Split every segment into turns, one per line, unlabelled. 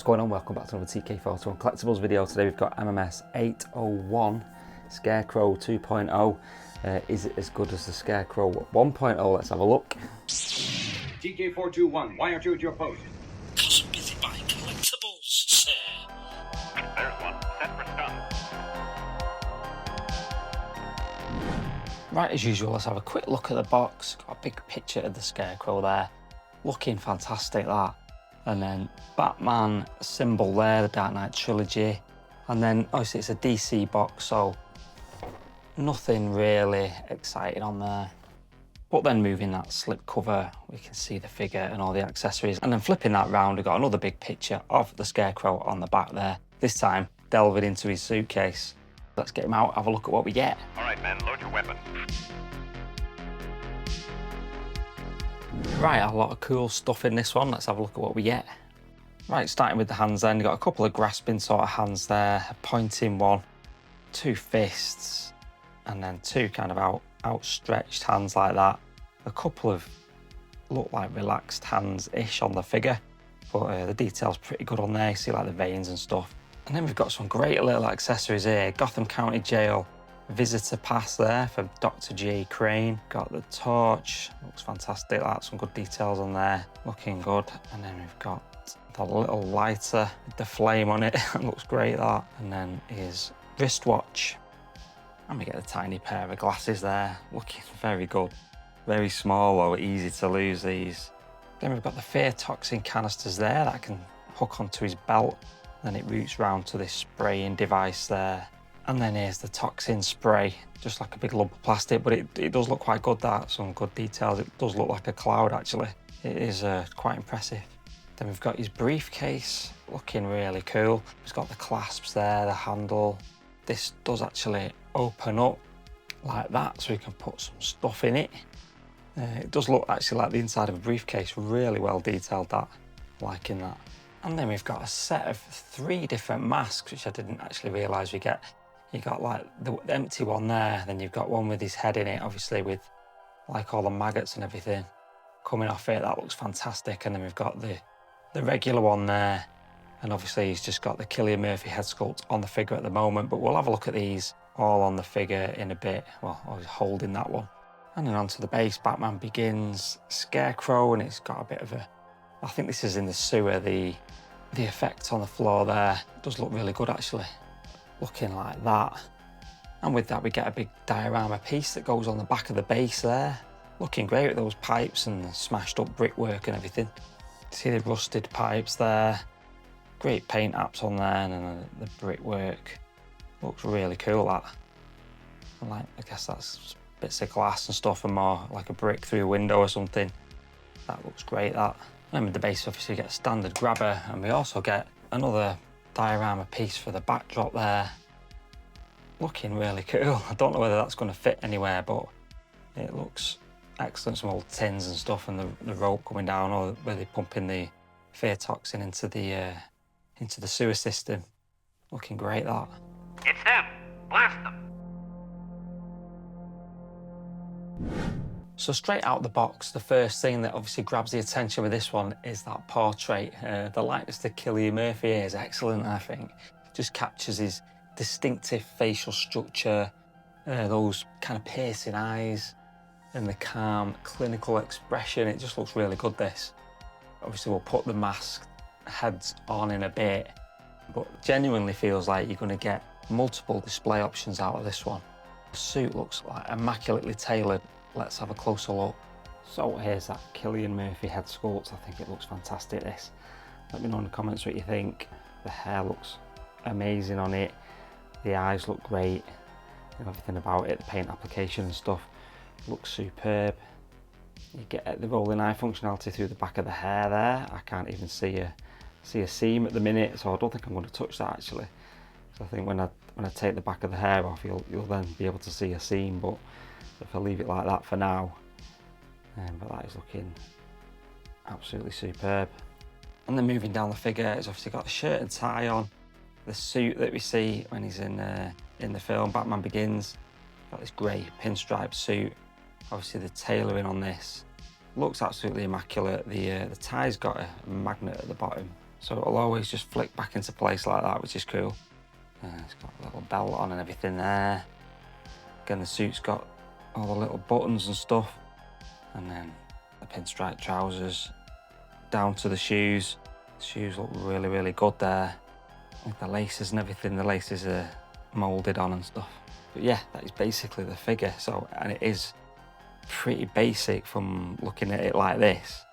What's going on? Welcome back to another TK Photo and Collectibles video. Today we've got MMS801 SCARECROW 2.0. Is it as good as the SCARECROW 1.0? Let's have a look.
TK421, why aren't you at your post?
Because I'm busy buying collectibles, sir.
There's one, set for stun.
Right, as usual, let's have a quick look at the box. Got a big picture of the SCARECROW there. Looking fantastic, that. And then Batman symbol there, the Dark Knight Trilogy. And then obviously it's a DC box, so nothing really exciting on there. But then moving that slip cover, we can see the figure and all the accessories. And then flipping that round, we've got another big picture of the SCARECROW on the back there. This time, delving into his suitcase. Let's get him out, have a look at what we get.
All right, men, load your weapon.
Right, a lot of cool stuff in this one. Let's have a look at what we get. Right, starting with the hands then, you've got a couple of grasping sort of hands there, a pointing one, two fists, and then two kind of outstretched hands like that. A couple of look like relaxed hands-ish on the figure, but the detail's pretty good on there. You see like the veins and stuff. And then we've got some great little accessories here. Gotham County Jail visitor pass there for Dr. J. Crane. Got the torch, looks fantastic. That's some good details on there, looking good. And then we've got the little lighter with the flame on it. Looks great, that. And then his wristwatch. And we get a tiny pair of glasses there, looking very good. Very small though, easy to lose these. Then we've got the Fear Toxin canisters there that can hook onto his belt. Then it routes round to this spraying device there. And then here's the toxin spray, just like a big lump of plastic, but it does look quite good, that. Some good details. It does look like a cloud, actually. It is quite impressive. Then we've got his briefcase, looking really cool. It's got the clasps there, the handle. This does actually open up like that, so you can put some stuff in it. It does look actually like the inside of a briefcase, really well detailed, that. Liking that. And then we've got a set of 3 different masks, which I didn't actually realise we get. You got like the empty one there, then you've got one with his head in it, obviously with like all the maggots and everything coming off it. That looks fantastic. And then we've got the regular one there. And obviously he's just got the Cillian Murphy head sculpt on the figure at the moment, but we'll have a look at these all on the figure in a bit. Well, I was holding that one. And then onto the base, Batman Begins SCARECROW, and it's got a bit of a, I think this is in the sewer, the effect on the floor there. It does look really good, actually. Looking like that. And with that, we get a big diorama piece that goes on the back of the base there. Looking great with those pipes and the smashed up brickwork and everything. See the rusted pipes there. Great paint apps on there, and then the brickwork. Looks really cool, that. And like, I guess that's bits of glass and stuff, and more like a brick through a window or something. That looks great, that. And with the base, obviously, you get a standard grabber, and we also get another diorama piece for the backdrop there. Looking really cool. I don't know whether that's going to fit anywhere, but it looks excellent. Some old tins and stuff, and the rope coming down, or where they're pumping the fear toxin into the sewer system. Looking great, that.
It's them! Blast them!
So straight out the box, the first thing that obviously grabs the attention with this one is that portrait. The likeness to Cillian Murphy is excellent, I think. Just captures his distinctive facial structure, those kind of piercing eyes, and the calm, clinical expression. It just looks really good, this. Obviously, we'll put the mask heads on in a bit, but genuinely feels like you're going to get multiple display options out of this one. The suit looks like immaculately tailored. Let's have a closer look. So here's that Cillian Murphy head sculpt. I think it looks fantastic, this. Let me know in the comments what you think. The hair looks amazing on it. The eyes look great. Everything about it, the paint application and stuff, looks superb. You get the rolling eye functionality through the back of the hair there. I can't even see a seam at the minute, so I don't think I'm going to touch that, actually. So I think when I take the back of the hair off, you'll then be able to see a seam, but if I leave it like that for now, but that is looking absolutely superb. And then moving down the figure, it's obviously got a shirt and tie on. The suit that we see when he's in the film Batman Begins, got this grey pinstripe suit. Obviously the tailoring on this looks absolutely immaculate. The tie's got a magnet at the bottom, So it'll always just flick back into place like that, which is cool. It's got a little belt on and everything there. Again, the suit's got all the little buttons and stuff. And then the pinstripe trousers down to the shoes. The shoes look really, really good there. With the laces and everything, the laces are moulded on and stuff. But yeah, that is basically the figure. So, and it is pretty basic from looking at it like this.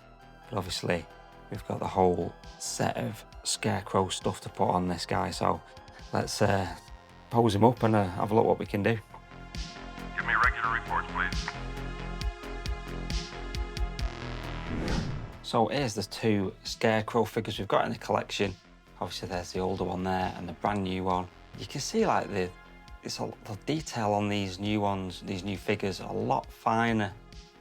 But obviously, we've got the whole set of Scarecrow stuff to put on this guy. So let's pose him up and have a look what we can do.
Give me regular reports, please.
So here's the two Scarecrow figures we've got in the collection. Obviously there's the older one there and the brand new one. You can see like the detail on these new ones, these new figures are a lot finer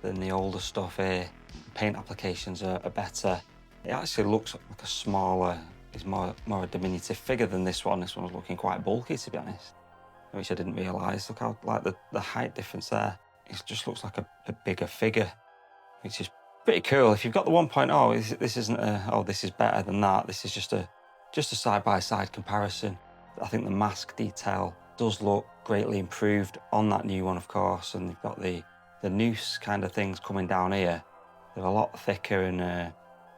than the older stuff here. Paint applications are better. It actually looks like a smaller, it's more a diminutive figure than this one. This one's looking quite bulky, to be honest, which I didn't realise. Look how like the height difference there. It just looks like a bigger figure, which is pretty cool. If you've got the 1.0, this isn't oh, this is better than that. This is just a side-by-side comparison. I think the mask detail does look greatly improved on that new one, of course, and you've got the noose kind of things coming down here. They're a lot thicker and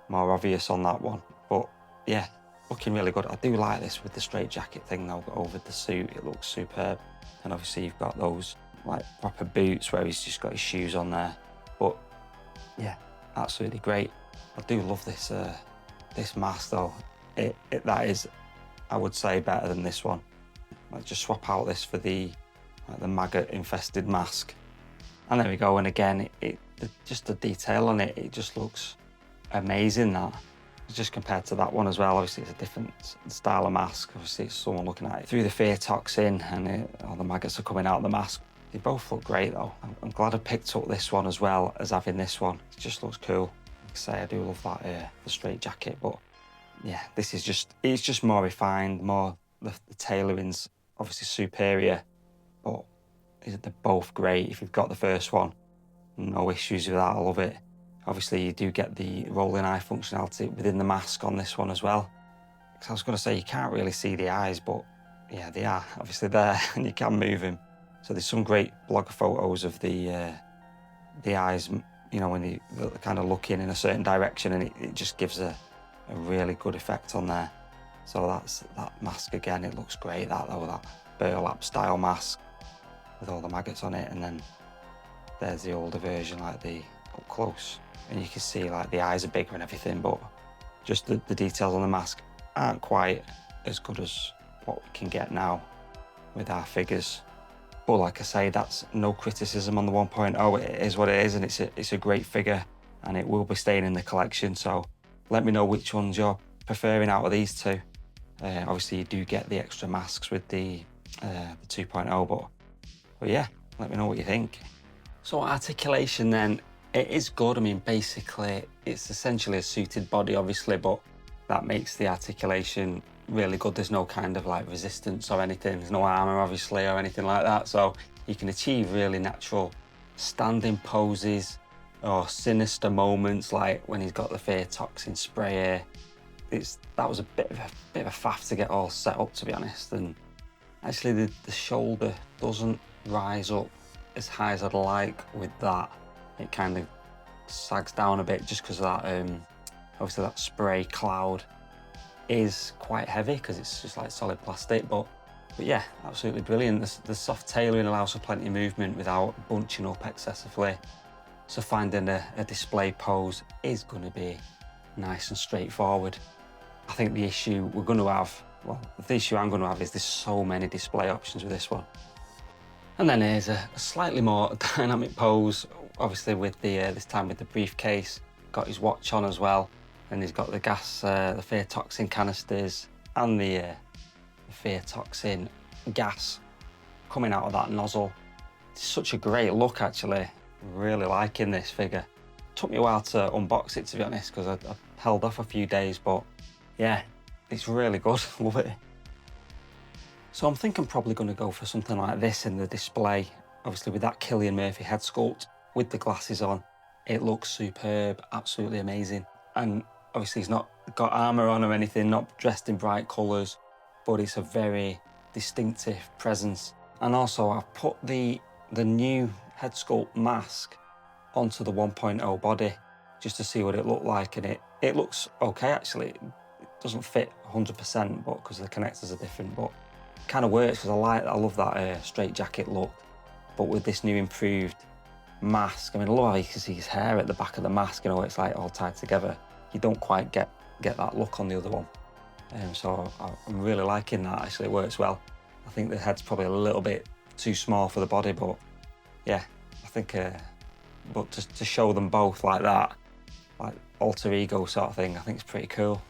more obvious on that one. But yeah, looking really good. I do like this with the straight jacket thing though, over the suit. It looks superb. And obviously you've got those like proper boots where he's just got his shoes on there. But yeah, absolutely great. I do love this this mask though. That is, I would say, better than this one. I'll just swap out this for the maggot-infested mask. And there we go. And again, just the detail on it, it just looks amazing. That just compared to that one as well. Obviously, it's a different style of mask. Obviously, it's someone looking at it through the fear toxin, and all the maggots are coming out of the mask. They both look great though. I'm glad I picked up this one as well as having this one. It just looks cool. Like I say, I do love that the straight jacket, but yeah, this is it's just more refined, the tailoring's obviously superior, but they're both great. If you've got the first one, no issues with that, I love it. Obviously you do get the rolling eye functionality within the mask on this one as well. Because I was going to say you can't really see the eyes, but yeah, they are obviously there and you can move them. So there's some great blogger photos of the eyes, you know, when they're kind of looking in a certain direction, and it just gives a really good effect on there. So that's that mask again. It looks great, that burlap style mask with all the maggots on it. And then there's the older version, like the up close, and you can see like the eyes are bigger and everything, but just the details on the mask aren't quite as good as what we can get now with our figures. But like I say, that's no criticism on the 1.0. It is what it is, and it's a great figure, and it will be staying in the collection. So let me know which ones you're preferring out of these two. Obviously, you do get the extra masks with the 2.0, but yeah, let me know what you think. So articulation then, it is good. I mean, basically, it's essentially a suited body, obviously, but that makes the articulation really good. There's no kind of like resistance or anything. There's no armor, obviously, or anything like that. So you can achieve really natural standing poses or sinister moments, like when he's got the fear toxin spray here. That was a bit of a faff to get all set up, to be honest. And actually, the shoulder doesn't rise up as high as I'd like with that. It kind of sags down a bit just because of that. Obviously, that spray cloud is quite heavy because it's just like solid plastic. But yeah, absolutely brilliant. The soft tailoring allows for plenty of movement without bunching up excessively. So finding a display pose is going to be nice and straightforward. I think the issue we're going to have, well, the issue I'm going to have is there's so many display options with this one. And then here's a slightly more dynamic pose, obviously with this time with the briefcase. Got his watch on as well, and he's got the the fear toxin canisters and the fear toxin gas coming out of that nozzle. It's such a great look, actually. Really liking this figure. Took me a while to unbox it, to be honest, because I held off a few days, but yeah, it's really good. Love it. So I'm thinking probably going to go for something like this in the display. Obviously with that Cillian Murphy head sculpt with the glasses on, it looks superb, absolutely amazing. And obviously he's not got armour on or anything, not dressed in bright colours, but it's a very distinctive presence. And also I've put the new head sculpt mask onto the 1.0 body just to see what it looked like, and it looks okay actually. It doesn't fit 100%, but because the connectors are different, but it kind of works because I love that straight jacket look. But with this new improved mask, I mean, I love how you can see his hair at the back of the mask, you know, it's like all tied together. You don't quite get that look on the other one. So I'm really liking that, actually. It works well. I think the head's probably a little bit too small for the body, but yeah, I think, but to show them both like that, like alter ego sort of thing, I think it's pretty cool.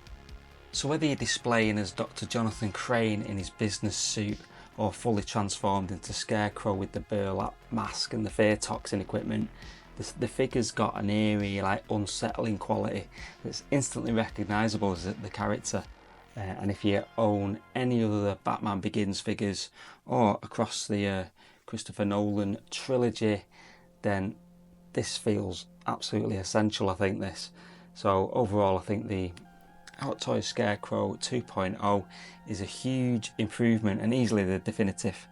So whether you're displaying as Dr. Jonathan Crane in his business suit or fully transformed into Scarecrow with the burlap mask and the fear toxin equipment, the figure's got an eerie, like unsettling quality that's instantly recognisable as the character. And if you own any other Batman Begins figures or across the Christopher Nolan trilogy, then this feels absolutely essential, I think this. So overall, I think the Hot Toys Scarecrow 2.0 is a huge improvement and easily the definitive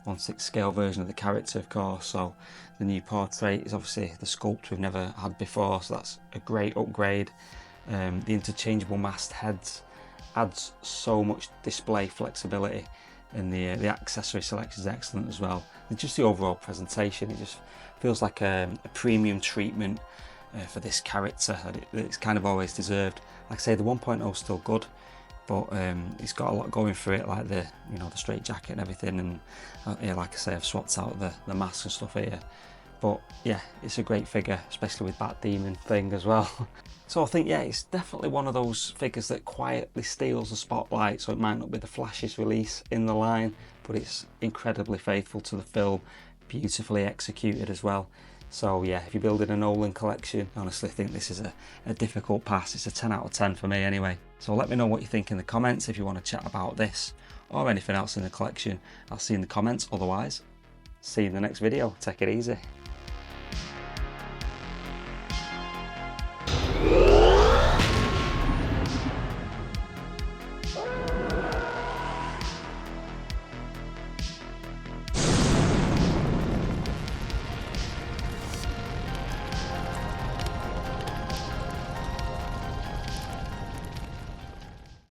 1/6 scale version of the character, of course. So the new portrait is obviously the sculpt we've never had before, so that's a great upgrade. The interchangeable mast heads adds so much display flexibility, and the accessory selection is excellent as well. And just the overall presentation, it just feels like a premium treatment for this character that it's kind of always deserved. Like I say, the 1.0 is still good, but it's got a lot going for it, like the straight jacket and everything. And yeah, like I say, I've swapped out the mask and stuff here. But yeah, it's a great figure, especially with that demon thing as well. So I think, yeah, it's definitely one of those figures that quietly steals the spotlight. So it might not be the flashiest release in the line, but it's incredibly faithful to the film, beautifully executed as well. So yeah, if you're building a Nolan collection, I honestly think this is a difficult pass. It's a 10 out of 10 for me anyway. So let me know what you think in the comments if you want to chat about this or anything else in the collection. I'll see you in the comments. Otherwise, see you in the next video. Take it easy.